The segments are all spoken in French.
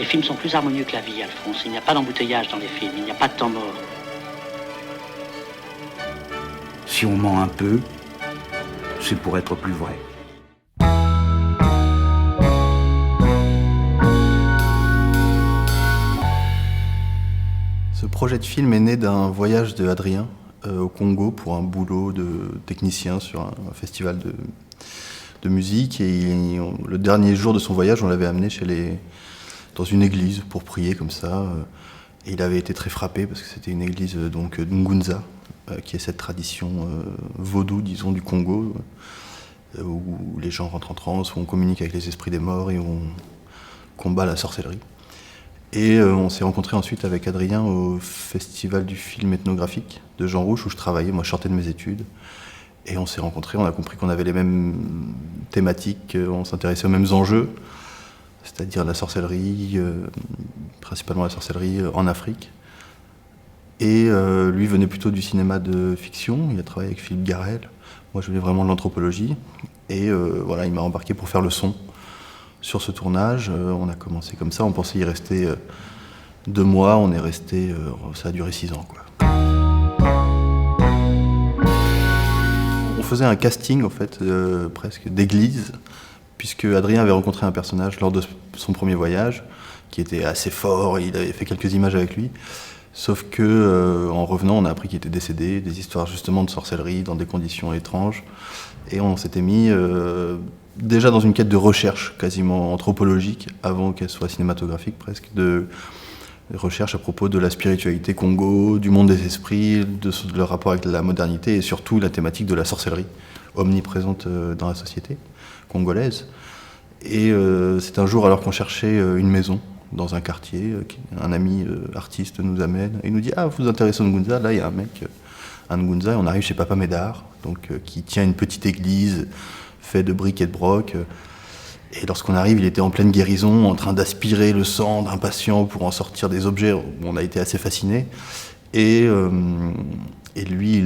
Les films sont plus harmonieux que la vie, Alphonse. Il n'y a pas d'embouteillage dans les films, il n'y a pas de temps mort. Si on ment un peu, c'est pour être plus vrai. Ce projet de film est né d'un voyage de Adrien au Congo pour un boulot de technicien sur un festival de musique. Et le dernier jour de son voyage, on l'avait amené dans une église pour prier comme ça. Et il avait été très frappé parce que c'était une église donc d'Ngunza, qui est cette tradition vaudou, disons, du Congo, où les gens rentrent en transe, où on communique avec les esprits des morts et où on combat la sorcellerie. Et on s'est rencontrés ensuite avec Adrien au festival du film ethnographique de Jean Rouch, où je travaillais. Moi, je sortais de mes études. Et on s'est rencontrés, on a compris qu'on avait les mêmes thématiques, on s'intéressait aux mêmes enjeux, c'est-à-dire la sorcellerie, principalement la sorcellerie en Afrique. Et lui venait plutôt du cinéma de fiction, il a travaillé avec Philippe Garrel. Moi, je venais vraiment de l'anthropologie. Et voilà, il m'a embarqué pour faire le son sur ce tournage. On a commencé comme ça, on pensait y rester 2 mois, on est resté, ça a duré 6 ans, quoi. On faisait un casting, en fait, presque d'église, puisque Adrien avait rencontré un personnage lors de son premier voyage, qui était assez fort, il avait fait quelques images avec lui. Sauf que, en revenant, on a appris qu'il était décédé, des histoires justement de sorcellerie, dans des conditions étranges. Et on s'était mis déjà dans une quête de recherche quasiment anthropologique, avant qu'elle soit cinématographique presque, de recherche à propos de la spiritualité Congo, du monde des esprits, de leur rapport avec la modernité et surtout la thématique de la sorcellerie, omniprésente dans la société congolaise. Et c'est un jour, alors qu'on cherchait une maison dans un quartier, un ami artiste nous amène, et il nous dit « Ah, vous vous intéressez au Ngunza ?» Là, il y a un mec, un Ngunza, et on arrive chez Papa Médard, donc, qui tient une petite église faite de briques et de broc. Et lorsqu'on arrive, il était en pleine guérison, en train d'aspirer le sang d'un patient pour en sortir des objets. On a été assez fascinés. Et lui,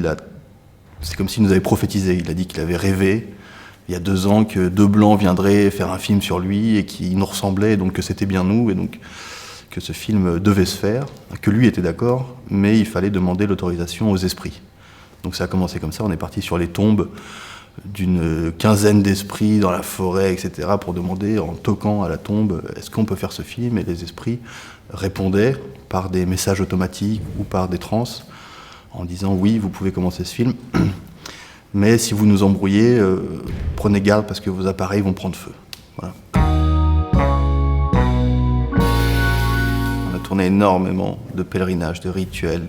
c'est comme s'il nous avait prophétisé. Il a dit qu'il avait rêvé, il y a 2 ans, que 2 Blancs viendraient faire un film sur lui et qui nous ressemblaient, et donc que c'était bien nous, et donc que ce film devait se faire, que lui était d'accord, mais il fallait demander l'autorisation aux esprits. Donc ça a commencé comme ça, on est parti sur les tombes d'une quinzaine d'esprits dans la forêt, etc., pour demander, en toquant à la tombe, est-ce qu'on peut faire ce film ? Et les esprits répondaient par des messages automatiques ou par des transes, en disant oui, vous pouvez commencer ce film, mais si vous nous embrouillez, prenez garde parce que vos appareils vont prendre feu. Voilà. On a tourné énormément de pèlerinages, de rituels,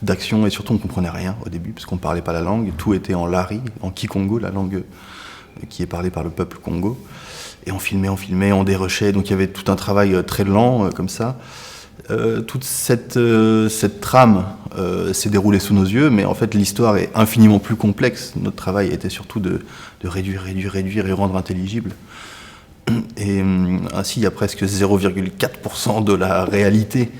d'actions, et surtout on ne comprenait rien au début parce qu'on ne parlait pas la langue. Tout était en lari, en kikongo, la langue qui est parlée par le peuple congo. Et on filmait, on dérushait, donc il y avait tout un travail très lent comme ça. Toute cette trame s'est déroulée sous nos yeux, mais en fait l'histoire est infiniment plus complexe. Notre travail était surtout de réduire et rendre intelligible. Et ainsi, il y a presque 0,4% de la réalité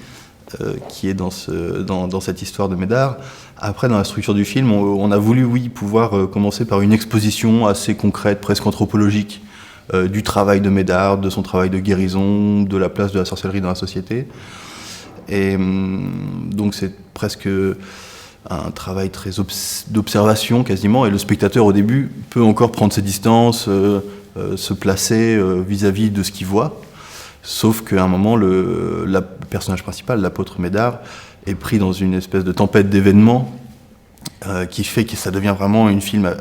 qui est dans cette histoire de Médard. Après, dans la structure du film, on a voulu, oui, pouvoir commencer par une exposition assez concrète, presque anthropologique, du travail de Médard, de son travail de guérison, de la place de la sorcellerie dans la société. Et donc c'est presque un travail très d'observation quasiment, et le spectateur au début peut encore prendre ses distances, se placer vis-à-vis de ce qu'il voit, sauf qu'à un moment le personnage principal, l'apôtre Médard, est pris dans une espèce de tempête d'événements qui fait que ça devient vraiment un film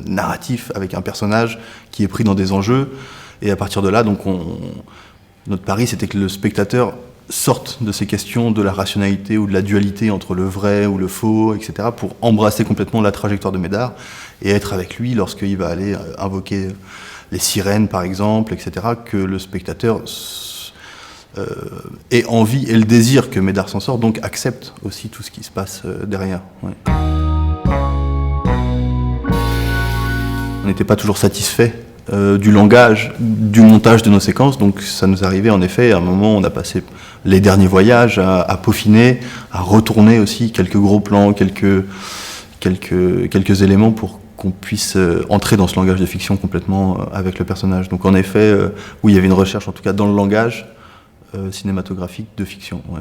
narratif avec un personnage qui est pris dans des enjeux, et à partir de là, donc notre pari c'était que le spectateur sorte de ces questions de la rationalité ou de la dualité entre le vrai ou le faux, etc., pour embrasser complètement la trajectoire de Médard et être avec lui lorsqu'il va aller invoquer les sirènes, par exemple, etc., que le spectateur ait envie et le désir que Médard s'en sorte, donc accepte aussi tout ce qui se passe derrière. Ouais. On n'était pas toujours satisfait du langage, du montage de nos séquences, donc ça nous arrivait en effet, à un moment on a passé les derniers voyages à peaufiner, à retourner aussi quelques gros plans, quelques éléments pour qu'on puisse entrer dans ce langage de fiction complètement avec le personnage. Donc en effet, oui, il y avait une recherche en tout cas dans le langage, cinématographique de fiction. Ouais.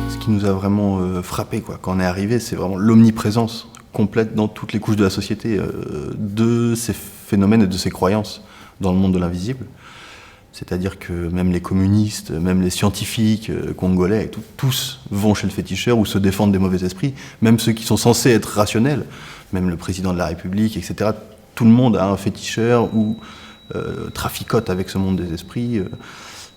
Ce qui nous a vraiment frappé, quoi, quand on est arrivé, c'est vraiment l'omniprésence complète dans toutes les couches de la société de ces phénomènes et de ces croyances dans le monde de l'invisible. C'est-à-dire que même les communistes, même les scientifiques congolais, et tous vont chez le féticheur ou se défendent des mauvais esprits, même ceux qui sont censés être rationnels, même le président de la République, etc. Tout le monde a un féticheur ou traficote avec ce monde des esprits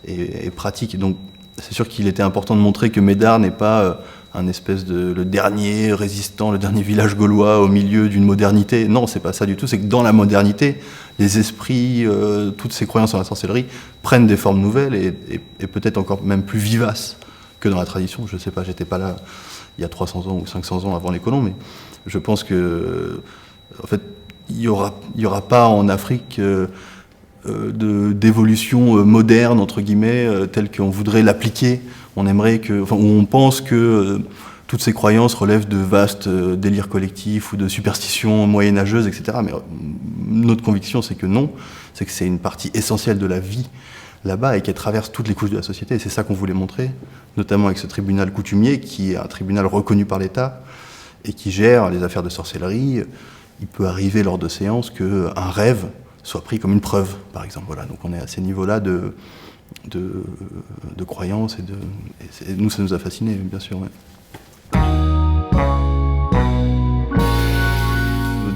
et pratique. Et donc c'est sûr qu'il était important de montrer que Médard n'est pas un espèce de le dernier résistant, le dernier village gaulois au milieu d'une modernité. Non, c'est pas ça du tout. C'est que dans la modernité, les esprits, toutes ces croyances en la sorcellerie prennent des formes nouvelles et peut-être encore même plus vivaces que dans la tradition. Je sais pas, j'étais pas là il y a 300 ans ou 500 ans avant les colons, mais je pense que en fait, il y aura pas en Afrique d'évolution moderne entre guillemets telle qu'on voudrait l'appliquer. On aimerait que, enfin, on pense que toutes ces croyances relèvent de vastes délires collectifs ou de superstitions moyenâgeuses, etc. Mais notre conviction, c'est que non, c'est que c'est une partie essentielle de la vie là-bas et qu'elle traverse toutes les couches de la société. Et c'est ça qu'on voulait montrer, notamment avec ce tribunal coutumier, qui est un tribunal reconnu par l'État et qui gère les affaires de sorcellerie. Il peut arriver lors de séances qu'un rêve soit pris comme une preuve, par exemple. Voilà, donc on est à ces niveaux-là de croyances et nous, ça nous a fascinés, bien sûr. Ouais. Le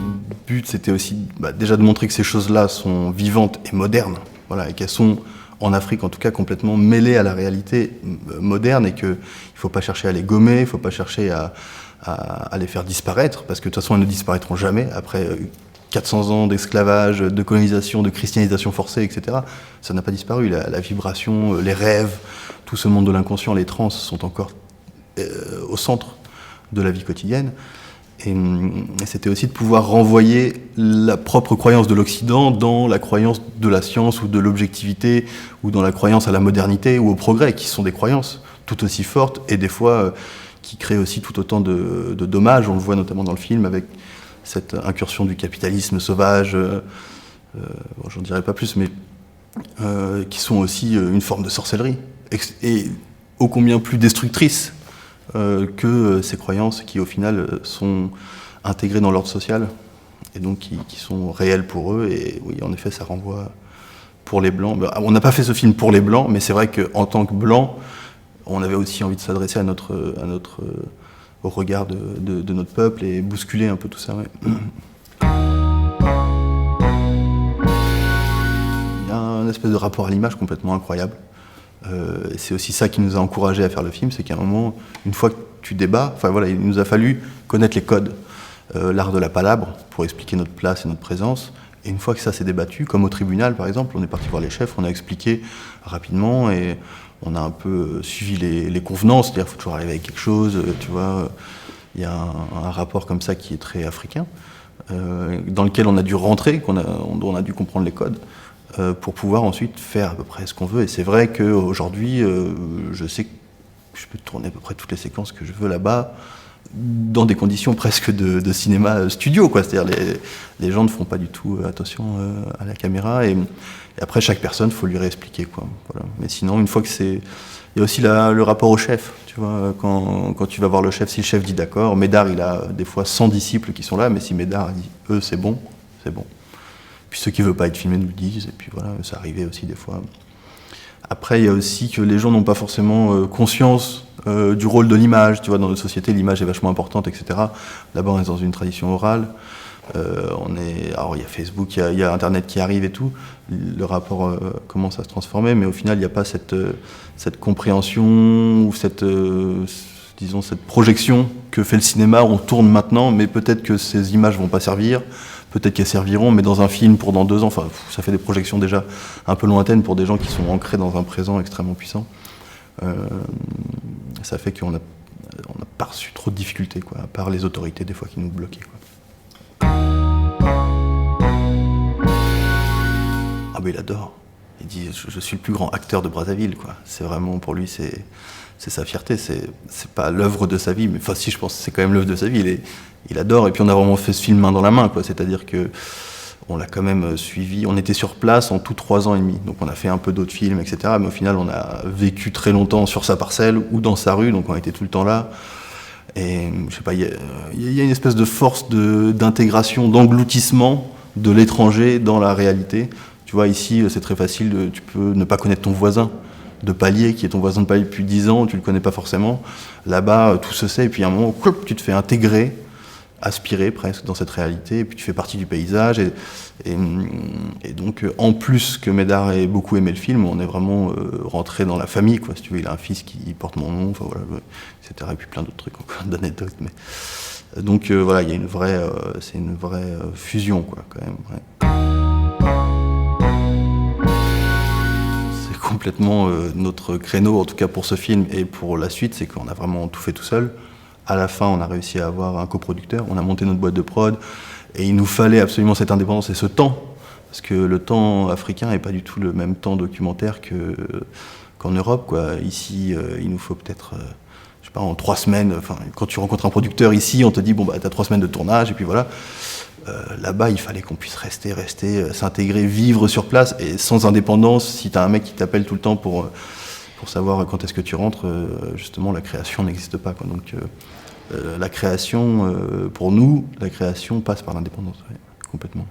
but, c'était aussi déjà de montrer que ces choses-là sont vivantes et modernes, voilà, et qu'elles sont, en Afrique en tout cas, complètement mêlées à la réalité moderne et qu'il ne faut pas chercher à les gommer, il ne faut pas chercher à les faire disparaître, parce que de toute façon, elles ne disparaîtront jamais. Après 400 ans d'esclavage, de colonisation, de christianisation forcée, etc. Ça n'a pas disparu. La vibration, les rêves, tout ce monde de l'inconscient, les trans sont encore au centre de la vie quotidienne. Et c'était aussi de pouvoir renvoyer la propre croyance de l'Occident dans la croyance de la science ou de l'objectivité ou dans la croyance à la modernité ou au progrès, qui sont des croyances tout aussi fortes et des fois qui créent aussi tout autant de dommages. On le voit notamment dans le film avec cette incursion du capitalisme sauvage, j'en dirai pas plus, mais qui sont aussi une forme de sorcellerie, et ô combien plus destructrice que ces croyances qui, au final, sont intégrées dans l'ordre social, et donc qui sont réelles pour eux, et oui, en effet, ça renvoie pour les Blancs. On n'a pas fait ce film pour les Blancs, mais c'est vrai qu'en tant que Blancs, on avait aussi envie de s'adresser au regard de notre peuple et bousculer un peu tout ça. Ouais. Il y a un espèce de rapport à l'image complètement incroyable. C'est aussi ça qui nous a encouragés à faire le film, c'est qu'à un moment, une fois que tu débats, enfin voilà, il nous a fallu connaître les codes, l'art de la palabre pour expliquer notre place et notre présence. Et une fois que ça s'est débattu, comme au tribunal par exemple, on est parti voir les chefs, on a expliqué rapidement et on a un peu suivi les convenances, c'est-à-dire qu'il faut toujours arriver avec quelque chose, tu vois. Il y a un rapport comme ça qui est très africain, dans lequel on a dû rentrer, on a dû comprendre les codes, pour pouvoir ensuite faire à peu près ce qu'on veut. Et c'est vrai qu'aujourd'hui, je sais que je peux tourner à peu près toutes les séquences que je veux là-bas, dans des conditions presque de cinéma studio, quoi. C'est-à-dire les gens ne font pas du tout attention à la caméra, et après chaque personne, il faut lui réexpliquer, quoi. Voilà. Mais sinon, une fois que c'est... Il y a aussi le rapport au chef, tu vois, quand tu vas voir le chef, si le chef dit d'accord, Médard, il a des fois 100 disciples qui sont là, mais si Médard dit « eux, c'est bon », c'est bon. Puis ceux qui ne veulent pas être filmés nous le disent, et puis voilà, ça arrivait aussi des fois. Après, il y a aussi que les gens n'ont pas forcément conscience du rôle de l'image. Tu vois, dans notre société, l'image est vachement importante, etc. D'abord, on est dans une tradition orale. Alors, il y a Facebook, il y a Internet qui arrive et tout. Le rapport commence à se transformer, mais au final, il n'y a pas cette compréhension ou cette projection que fait le cinéma. On tourne maintenant, mais peut-être que ces images vont pas servir. Peut-être qu'elles serviront, mais dans un film pour dans 2 ans, enfin, ça fait des projections déjà un peu lointaines pour des gens qui sont ancrés dans un présent extrêmement puissant. Ça fait qu'on n'a pas reçu trop de difficultés, quoi, à part les autorités des fois qui nous bloquaient, quoi. Ah ben il adore. Il dit je suis le plus grand acteur de Brazzaville, quoi. C'est vraiment, pour lui, c'est sa fierté. C'est pas l'œuvre de sa vie, mais enfin si, je pense que c'est quand même l'œuvre de sa vie. Il adore, et puis on a vraiment fait ce film main dans la main, quoi. C'est-à-dire que on l'a quand même suivi. On était sur place en tout 3 ans et demi. Donc on a fait un peu d'autres films, etc. Mais au final, on a vécu très longtemps sur sa parcelle ou dans sa rue, donc on était tout le temps là. Et je sais pas, il y a une espèce de force d'intégration, d'engloutissement de l'étranger dans la réalité. Tu vois, ici, c'est très facile, tu peux ne pas connaître ton voisin de palier, qui est ton voisin de palier depuis 10 ans, tu le connais pas forcément. Là-bas, tout se sait, et puis à un moment, tu te fais intégrer, aspirer presque dans cette réalité, et puis tu fais partie du paysage. Et donc, en plus que Médard ait beaucoup aimé le film, on est vraiment rentré dans la famille, quoi. Si tu veux, il a un fils qui porte mon nom, enfin voilà, etc. Et puis plein d'autres trucs encore, d'anecdotes. Mais... Donc voilà, il y a une vraie, c'est une vraie fusion, quoi, quand même. Ouais. C'est complètement notre créneau, en tout cas pour ce film et pour la suite, c'est qu'on a vraiment tout fait tout seul. À la fin, on a réussi à avoir un coproducteur, on a monté notre boîte de prod, et il nous fallait absolument cette indépendance et ce temps, parce que le temps africain n'est pas du tout le même temps documentaire qu'en Europe, quoi. Ici, il nous faut peut-être, je sais pas, en 3 semaines, enfin, quand tu rencontres un producteur ici, on te dit, bon, bah, t'as 3 semaines de tournage, et puis voilà. Là-bas, il fallait qu'on puisse rester, s'intégrer, vivre sur place, et sans indépendance, si t'as un mec qui t'appelle tout le temps pour savoir quand est-ce que tu rentres, justement, la création n'existe pas, quoi. Donc, la création, pour nous, la création passe par l'indépendance, ouais, complètement.